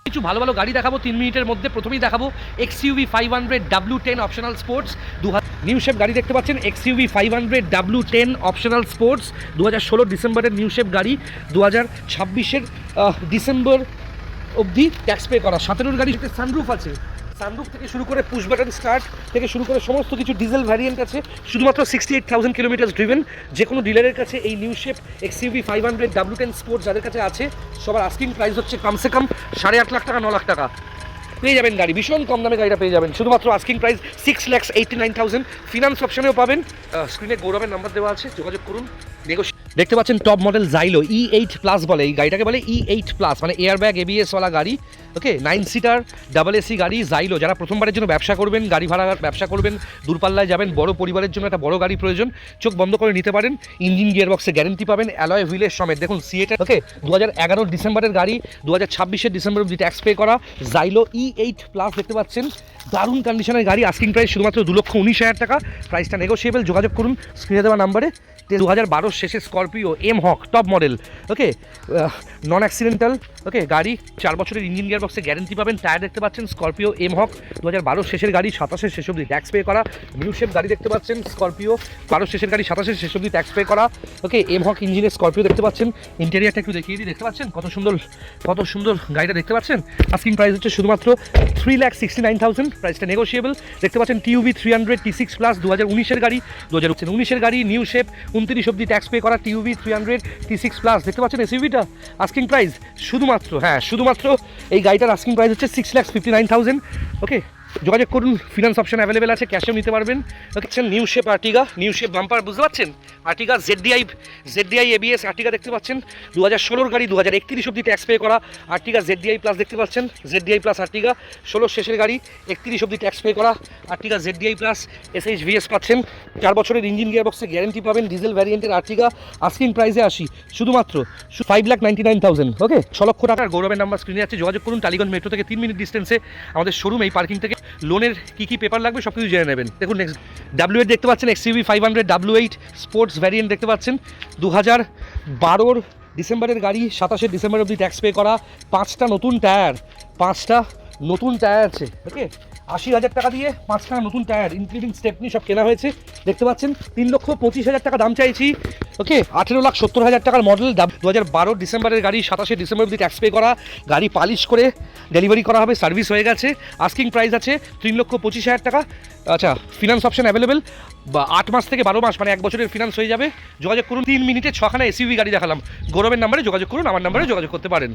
কিছু ভালো ভালো গাড়ি দেখাবো 3 মিনিটের মধ্যে। প্রথমেই দেখাবো XUV 500 W10 optional sports. New shape গাড়ি দেখতে পাচ্ছেন, XUV 500 W10 অপশনাল স্পোর্টস 2016 ডিসেম্বরের নিউ শেপ গাড়ি, 2026-এর ডিসেম্বর অবধি ট্যাক্স পে করা। 17 গাড়ি সানরুফ আছে, সানরুফ থেকে শুরু করে পুশ বাটন স্টার্ট থেকে শুরু করে সমস্ত কিছু ডিজেল ভ্যারিয়েন্ট আছে। শুধুমাত্র 68,000 কিলোমিটার ড্রিভেন। যে কোনো ডিলারের কাছে এই new shape XUV 500 W10 sports যাদের কাছে আছে, সবার আস্কিং প্রাইস হচ্ছে কমসে কম 8.5 লাখ টাকা, 9 লাখ টাকা পেয়ে যাবেন গাড়ি। ভীষণ কম দামে গাড়িটা পেয়ে যাবেন, শুধুমাত্র আস্কিং প্রাইস 6,89,000। ফিনান্স অপশনেও পাবেন। স্ক্রিনে গৌরবের নাম্বার দেওয়া আছে, যোগাযোগ করুন। দেখতে পাচ্ছেন top model Xylo E8 plus বলে এই গাড়িটাকে, বলে E8 প্লাস, মানে এয়ারব্যাগ ABS ওয়ালা গাড়ি। ওকে, 9 সিটার ডাবল AC গাড়ি জাইলো। যারা প্রথমবারের জন্য ব্যবসা করবেন, গাড়ি ভাড়া ব্যবসা করবেন, দূরপাল্লায় যাবেন, বড় পরিবারের জন্য একটা বড় গাড়ি প্রয়োজন, চোখ বন্ধ করে নিতে পারেন। ইঞ্জিন গিয়ারবক্সে গ্যারেন্টি পাবেন, অ্যালয় হুইলের সমেত। দেখুন সিএটা, ওকে, 2011 ডিসেম্বরের গাড়ি, 2026-এর ডিসেম্বর অবধি ট্যাক্স পে করা জাইলো E8 প্লাস দেখতে পাচ্ছেন। দারুণ কন্ডিশনের গাড়ি, আস্কিং প্রাইস শুধুমাত্র 2,19,000 টাকা। প্রাইসটা নেগোশিয়েবল, যোগাযোগ করুন স্ক্রিনে দেওয়া নাম্বারে। 2012 শেষে স্করপিও M-Hawk টপ মডেল, ওকে, নন অ্যাক্সিডেন্টাল, ওকে গাড়ি, 4 বছরের ইঞ্জিন গিয়ার বক্সে গ্যারেন্টি পাবেন। টায়ার দেখতে পাচ্ছেন স্করপিও M-Hawk 2012 শেষের গাড়ি, 27-এর শেষ অবধি ট্যাক্স পে করা। ব্লু শেপ গাড়ি দেখতে পাচ্ছেন, স্করপিও 12 শেষের গাড়ি, 27-এর শেষ অবধি ট্যাক্স পে করা। ওকে, M-Hawk ইঞ্জিনের স্করপিও দেখতে পাচ্ছেন। ইন্টেরিয়ারটা একটু দেখিয়ে দিই, দেখতে পাচ্ছেন কত সুন্দর গাড়িটা দেখতে পাচ্ছেন। আস্কিং প্রাইস হচ্ছে শুধুমাত্র 3,69,000। প্রাইসটা নেগোশিয়েবল। দেখতে পাচ্ছেন TUV 300 T6 প্লাস 2019-এর গাড়ি, 2019-এর গাড়ি, নিউ শেপ, 29 অবধি ট্যাক্স পে করা TUV 300 T6 প্লাস। দেখতে পাচ্ছেন SUV-টা, আস্কিং প্রাইস শুধুমাত্র এই গাড়িটার আস্কিং প্রাইস হচ্ছে 6,59,000। ওকে, যোগাযোগ করুন। ফিনান্স অপশন অ্যাভেলেবেল আছে, ক্যাশেও নিতে পারবেন। Okay, new shape Ertiga, new shape bumper, বুঝতে পারছেন। আর্টিগা ZDI ABS আর্টিগা দেখতে পাচ্ছেন, 2016 গাড়ি, 2031 অবধি ট্যাক্স পে করা। আর্টিগা ZDI প্লাস দেখতে পাচ্ছেন, ZDI প্লাস আর্টিগা 16 শেষের গাড়ি, 31 অবধি ট্যাক্স পে করা। আর্টিগা ZDI প্লাস SHVS পাচ্ছেন, 4 বছরের ইঞ্জিন গিয়ার বক্সে গ্যারেন্টি পাবেন। ডিজেল ভ্যারিয়েন্টের আর্টিগা, আস্কিং প্রাইসে আসি শুধুমাত্র 5,99,000। ওকে, 6 লক্ষ টাকার। গৌরবের নাম্বার স্ক্রিনে আছে, যোগাযোগ করুন। টালিগঞ্জ মেট্রো থেকে 3 মিনিট ডিস্টেন্সে আমাদের শোরুম। এই পার্কিং থেকে লোনের কী পেপার লাগবে সব কিছু জেনে নেবেন। দেখুন নেক্সট W8 দেখতে পাচ্ছেন, XUV 500 W8 স্পোর্টস ভ্যারিয়েন্ট দেখতে পাচ্ছেন, 2012 ডিসেম্বরের গাড়ি, 27 ডিসেম্বর অবধি ট্যাক্স পে করা। 5টা নতুন টায়ার আছে। ওকে, 80,000 টাকা দিয়ে 5টা নতুন টায়ার ইনক্লুডিং স্টেপনি সব কেনা হয়েছে। দেখতে পাচ্ছেন 3,25,000 টাকা দাম চাইছি। ওকে, 18,70,000 টাকার মডেল, 2012 ডিসেম্বরের গাড়ি, 27 ডিসেম্বর অবধি ট্যাক্স পে করা। গাড়ি পালিশ করে ডেলিভারি করা হবে, সার্ভিস হয়ে গেছে। আস্কিং প্রাইস আছে 3,25,000 টাকা। আচ্ছা, ফিনান্স অপশন অ্যাভেলেবেল, 8 মাস থেকে 12 মাস, মানে 1 বছরের ফিনান্স হয়ে যাবে। যোগাযোগ করুন। 3 মিনিটে 6খানা SUV গাড়ি দেখালাম। গৌরবের নাম্বারে যোগাযোগ করুন, আমার নাম্বারে যোগাযোগ করতে পারেন।